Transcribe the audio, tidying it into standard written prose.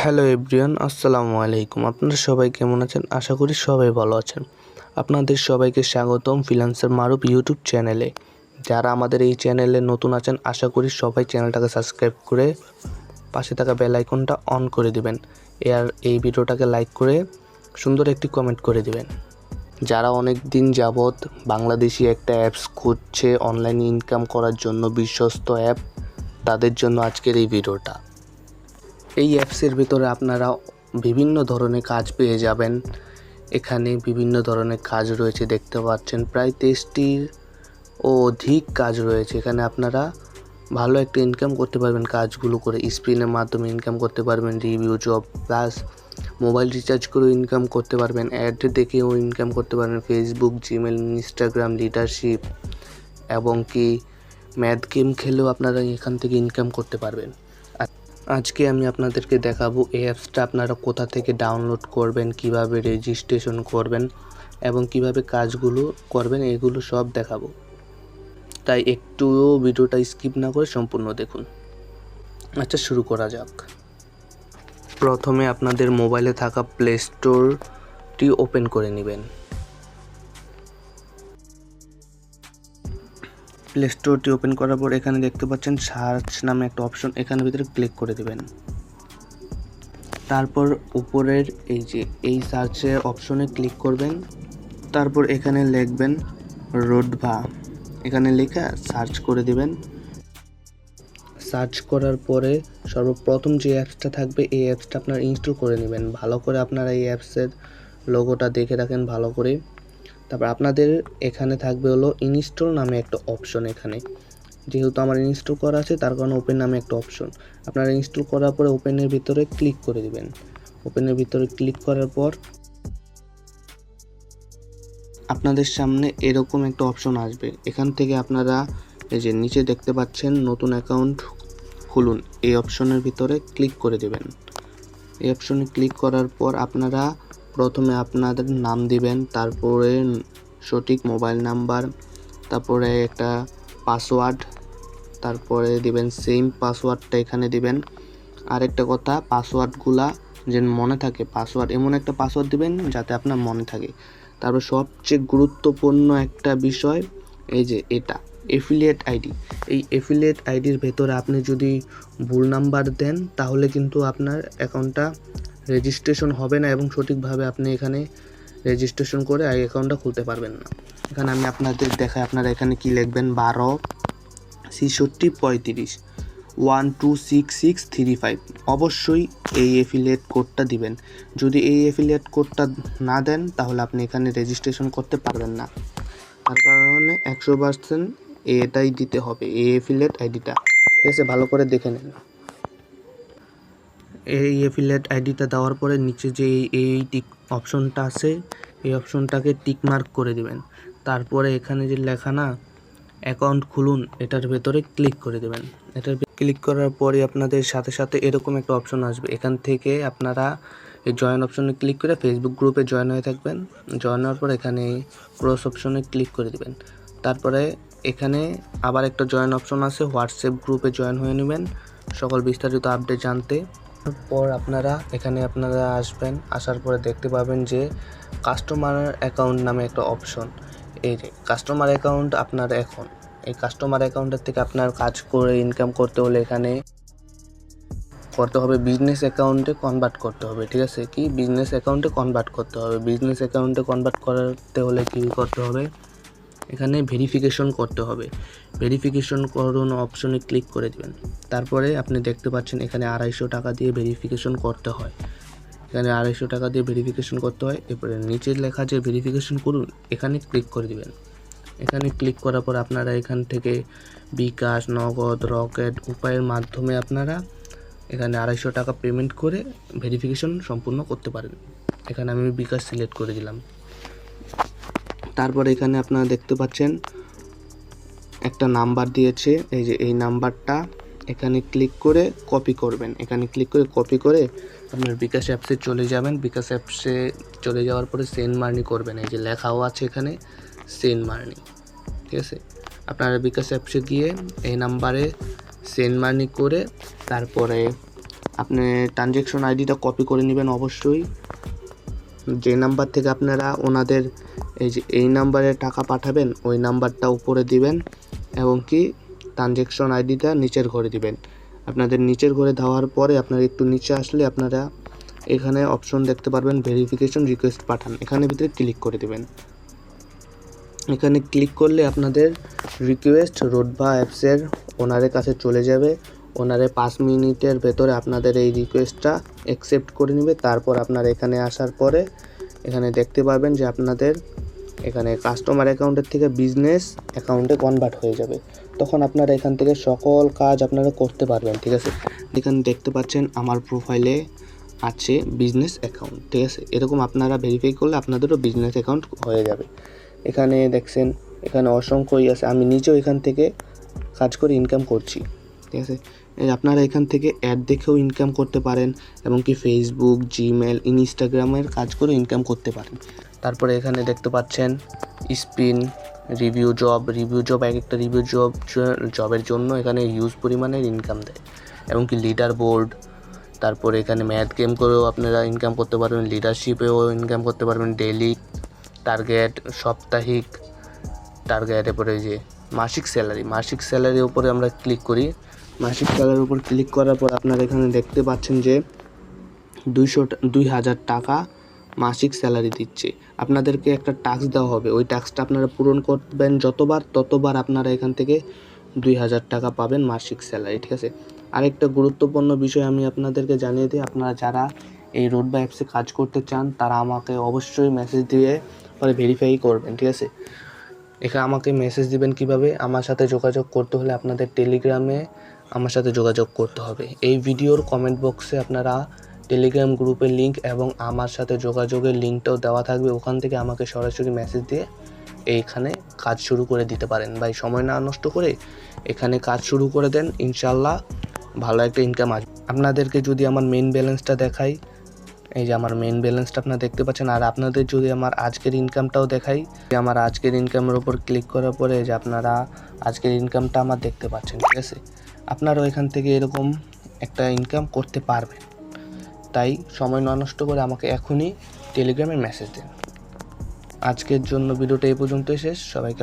Hello everyone, আসসালামু আলাইকুম। আপনারা সবাই কেমন আছেন? আশা করি সবাই ভালো আছেন। আপনাদের সবাইকে স্বাগতম ফ্রিল্যান্সার মারুফ ইউটিউব চ্যানেলে। যারা আমাদের এই চ্যানেলে নতুন আছেন, আশা করি সবাই চ্যানেলটাকে সাবস্ক্রাইব করে পাশে থাকা বেল আইকনটা অন করে দিবেন। আর এই ভিডিওটাকে লাইক করে সুন্দর একটি কমেন্ট করে দিবেন। যারা অনেক দিন যাবৎ বাংলাদেশি একটা অ্যাপস খুঁজছে অনলাইন ইনকাম করার জন্য, বিশ্বস্ত অ্যাপ, তাদের জন্য আজকের এই ভিডিওটা। এই অ্যাপসের ভিতরে আপনারা বিভিন্ন ধরনের কাজ পেয়ে যাবেন। এখানে বিভিন্ন ধরনের কাজ রয়েছে, দেখতে পাচ্ছেন প্রায় 23টির অধিক কাজ রয়েছে। এখানে আপনারা ভালো একটা ইনকাম করতে পারবেন কাজগুলো করে। স্ক্রিনের মাধ্যমে ইনকাম করতে পারবেন, review job, plus mobile recharge করেও ইনকাম করতে পারবেন, অ্যাড দেখেও ইনকাম করতে পারবেন, ফেসবুক, জিমেল, ইনস্টাগ্রাম, লিডারশিপ এবং কি ম্যাথ গেম খেলেও আপনারা এখান থেকে ইনকাম করতে পারবেন। আজকে আমি আপনাদেরকে দেখাবো এই অ্যাপসটা আপনারা কোথা থেকে ডাউনলোড করবেন, কিভাবে রেজিস্ট্রেশন করবেন এবং কিভাবে কাজগুলো করবেন, এগুলো সব দেখাবো। তাই একটুও ভিডিওটা স্কিপ না করে সম্পূর্ণ দেখুন। আচ্ছা, শুরু করা যাক। প্রথমে আপনাদের মোবাইলে থাকা প্লে স্টোরটি ওপেন করে নেবেন। প্লে স্টোরটি ওপেন করার পর এখানে দেখতে পাচ্ছেন সার্চ নামে একটা অপশন, এখানের ভিতরে ক্লিক করে দেবেন। তারপর উপরের এই সার্চের অপশনে ক্লিক করবেন। তারপর এখানে লিখবেন রোডভা, এখানে লিখে সার্চ করে দিবেন। সার্চ করার পরে সর্বপ্রথম যে অ্যাপসটা থাকবে এই অ্যাপসটা আপনারা ইনস্টল করে নেবেন। ভালো করে আপনারা এই অ্যাপসের লোগোটা দেখে রাখেন ভালো করে। তারপর আপনাদের এখানে থাকবে হলো ইনস্টল নামে একটা অপশন। এখানে যেহেতু আমার ইনস্টল করা আছে তার কারণে ওপেন নামে একটা অপশন, আপনারা ইনস্টল করার পরে ওপেনের ভিতরে ক্লিক করে দিবেন। ওপেনের ভিতরে ক্লিক করার পর আপনাদের সামনে এরকম একটা অপশন আসবে। এখান থেকে আপনারা এই যে নিচে দেখতে পাচ্ছেন নতুন অ্যাকাউন্ট খুলুন, এই অপশনের ভিতরে ক্লিক করে দেবেন। এই অপশনে ক্লিক করার পর আপনারা প্রথমে আপনাদের নাম দিবেন, তারপরে সঠিক মোবাইল নাম্বার, তারপরে একটা পাসওয়ার্ড, তারপরে দিবেন সেম পাসওয়ার্ডটা এখানে দিবেন। আরেকটা কথা, পাসওয়ার্ডগুলা যেন মনে থাকে, পাসওয়ার্ড এমন একটা পাসওয়ার্ড দিবেন যাতে আপনার মনে থাকে। তারপর সবচেয়ে গুরুত্বপূর্ণ একটা বিষয়, এই যে এটা এফিলিয়েট আইডি। এই এফিলিয়েট আইডির ভেতরে আপনি যদি ভুল নাম্বার দেন তাহলে কিন্তু আপনার অ্যাকাউন্টটা রেজিস্ট্রেশন হবে না এবং সঠিকভাবে আপনি এখানে রেজিস্ট্রেশন করে এই অ্যাকাউন্টটা খুলতে পারবেন না। এখানে আমি আপনাদের দেখাই, আপনারা এখানে কি লিখবেন 12 66 35 126635। অবশ্যই এই এফিলিয়েট কোডটা দিবেন। যদি এই এফিলিয়েট কোডটা না দেন তাহলে আপনি এখানে রেজিস্ট্রেশন করতে পারবেন না। তার কারণে 100% এটাই দিতে হবে, এই এফিলিয়েট আইডিটা। ঠিক আছে, ভালো করে দেখে নেন। এই এফিলিয়েট আইডিটা দেওয়ার পরে নিচে যে এই টিক অপশনটা আছে এই অপশনটাকে টিক মার্ক করে দিবেন। তারপরে এখানে যে লেখা না অ্যাকাউন্ট খুলুন, এটার ভেতরে ক্লিক করে দেবেন। এটার ক্লিক করার পরে আপনাদের সাথে সাথে এরকম একটা অপশন আসবে। এখান থেকে আপনারা এই জয়েন অপশনে ক্লিক করে ফেসবুক গ্রুপে জয়েন হয়ে থাকবেন। জয়েন হওয়ার পর এখানে ক্রস অপশনে ক্লিক করে দিবেন। তারপরে এখানে আবার একটা জয়েন অপশন আছে, হোয়াটসঅ্যাপ গ্রুপে জয়েন হয়ে নেবেন সকল বিস্তারিত আপডেট জানতে। তারপর আপনারা এখানে আসবেন, আসার পরে দেখতে পাবেন যে কাস্টমার অ্যাকাউন্ট নামে একটা অপশন। এই যে কাস্টমার অ্যাকাউন্ট আপনার এখন এই কাস্টমার অ্যাকাউন্টের থেকে আপনার কাজ করে ইনকাম করতে হলে এখানে করতে হবে বিজনেস অ্যাকাউন্টে কনভার্ট করতে হবে। ঠিক আছে, কি বিজনেস অ্যাকাউন্টে কনভার্ট করতে হবে। বিজনেস অ্যাকাউন্টে কনভার্ট করতে হলে কী করতে হবে, এখানে ভেরিফিকেশন করতে হবে। ভেরিফিকেশন করুন অপশনে ক্লিক করে দিবেন। তারপরে আপনি দেখতে পাচ্ছেন এখানে 250 টাকা দিয়ে ভেরিফিকেশন করতে হয়। এখানে 250 টাকা দিয়ে ভেরিফিকেশন করতে হয়। এরপরে নিচের লেখা যে ভেরিফিকেশন করুন এখানে ক্লিক করে দিবেন। এখানে ক্লিক করার পর আপনারা এখান থেকে বিকাশ, নগদ, রকেট উপায়ের মাধ্যমে আপনারা এখানে 250 টাকা পেমেন্ট করে ভেরিফিকেশন সম্পূর্ণ করতে পারেন। এখানে আমি বিকাশ সিলেক্ট করে দিলাম। তারপর এখানে আপনারা দেখতে পাচ্ছেন একটা নাম্বার দিয়েছে, এই যে এই নাম্বারটা এখানে ক্লিক করে কপি করবেন। এখানে ক্লিক করে কপি করে আপনার বিকাশ অ্যাপসে চলে যাবেন। বিকাশ অ্যাপসে চলে যাওয়ার পরে সেন্ড মানি করবেন। এই যে লেখাও আছে এখানে সেন্ড মানি। ঠিক আছে, আপনারা বিকাশ অ্যাপসে গিয়ে এই নাম্বারে সেন্ড মানি করে তারপরে আপনি ট্রানজ্যাকশন আইডিটা কপি করে নেবেন অবশ্যই। যে নাম্বার থেকে আপনারা ওনাদের এই নাম্বারে টাকা পাঠাবেন ওই নাম্বারটা উপরে দিবেন এবং কি ট্রানজ্যাকশন আইডিটা নিচের ঘরে দিবেন। আপনাদের নিচের ঘরে দেওয়ার পরে আপনারা একটু নিচে আসলে আপনারা এখানে অপশন দেখতে পারবেন ভেরিফিকেশন রিকোয়েস্ট পাঠান, এখানে ভিতরে ক্লিক করে দেবেন। এখানে ক্লিক করলে আপনাদের রিকোয়েস্ট রোডবা অ্যাপসের ওনারের কাছে চলে যাবে। ওনারে 5 মিনিটের ভেতরে আপনাদের এই রিকোয়েস্টটা অ্যাকসেপ্ট করে নেবে। তারপর আপনারা এখানে আসার পরে এখানে দেখতে পাবেন যে আপনাদের এখানে কাস্টমার অ্যাকাউন্টের থেকে বিজনেস অ্যাকাউন্টে কনভার্ট হয়ে যাবে। তখন আপনারা এখান থেকে সকল কাজ আপনারা করতে পারবেন, ঠিক আছে। এখানে দেখতে পাচ্ছেন আমার প্রোফাইলে আছে বিজনেস অ্যাকাউন্ট, ঠিক আছে। এরকম আপনারা ভেরিফাই করলে আপনাদেরও বিজনেস অ্যাকাউন্ট হয়ে যাবে। এখানে দেখছেন এখানে অসংখ্যই আছে, আমি নিজেও এখান থেকে কাজ করে ইনকাম করছি, ঠিক আছে। আপনারা এখান থেকে অ্যাড দেখেও ইনকাম করতে পারেন এবং কি ফেসবুক, জিমেল, ইনস্টাগ্রামের কাজ করে ইনকাম করতে পারেন। তারপরে এখানে দেখতে পাচ্ছেন স্পিন, রিভিউ জব এক একটা রিভিউ জবের জন্য এখানে হিউজ পরিমাণের ইনকাম দেয় এবং কি লিডার বোর্ড। তারপরে এখানে ম্যাথ গেম করেও আপনারা ইনকাম করতে পারবেন, লিডারশিপেও ইনকাম করতে পারবেন, ডেইলি টার্গেট, সাপ্তাহিক টার্গেট, এরপরে যে মাসিক স্যালারির উপরে আমরা ক্লিক করি। মাসিক স্যালারির উপর ক্লিক করার পর আপনারা এখানে দেখতে পাচ্ছেন যে 2000 টাকা মাসিক স্যালারি দিচ্ছে। আপনাদেরকে একটা টাস্ক দেওয়া হবে, ওই টাস্কটা আপনারা পূরণ করবেন ততবার আপনারা এখান থেকে 2000 টাকা পাবেন মাসিক স্যালারি, ঠিক আছে। আরেকটা গুরুত্বপূর্ণ বিষয় আমি আপনাদেরকে জানিয়ে দিই, আপনারা যারা এই রোডবা অ্যাপসে কাজ করতে চান তারা আমাকে অবশ্যই মেসেজ দিয়ে পরে ভেরিফাই করবেন, ঠিক আছে। এখানে আমাকে মেসেজ দিবেন কিভাবে, আমার সাথে যোগাযোগ করতে হলে আপনাদের টেলিগ্রামে আমার সাথে যোগাযোগ করতে হবে। এই ভিডিওর কমেন্ট বক্সে আপনারা টেলিগ্রাম গ্রুপের লিঙ্ক এবং আমার সাথে যোগাযোগের লিঙ্কটাও দেওয়া থাকবে, ওখান থেকে আমাকে সরাসরি মেসেজ দিয়ে এইখানে কাজ শুরু করে দিতে পারেন। ভাই সময় না নষ্ট করে এখানে কাজ শুরু করে দেন, ইনশাল্লাহ ভালো একটা ইনকাম আসবে। আপনাদেরকে যদি আমার মেইন ব্যালেন্সটা দেখাই, এই যে আমার মেইন ব্যালেন্সটা আপনারা দেখতে পাচ্ছেন। আর আপনাদের যদি আমার আজকের ইনকামটাও দেখাই, আমার আজকের ইনকামের উপর ক্লিক করার পরে যে আপনারা আজকের ইনকামটা আমার দেখতে পাচ্ছেন, ঠিক আছে। আপনারাও এখান থেকে এরকম একটা ইনকাম করতে পারবেন। তাই সময় না নষ্ট করে আমাকে এখনই টেলিগ্রামে মেসেজ দিন। আজকের জন্য ভিডিওটা এই পর্যন্তই শেষ। সবাইকে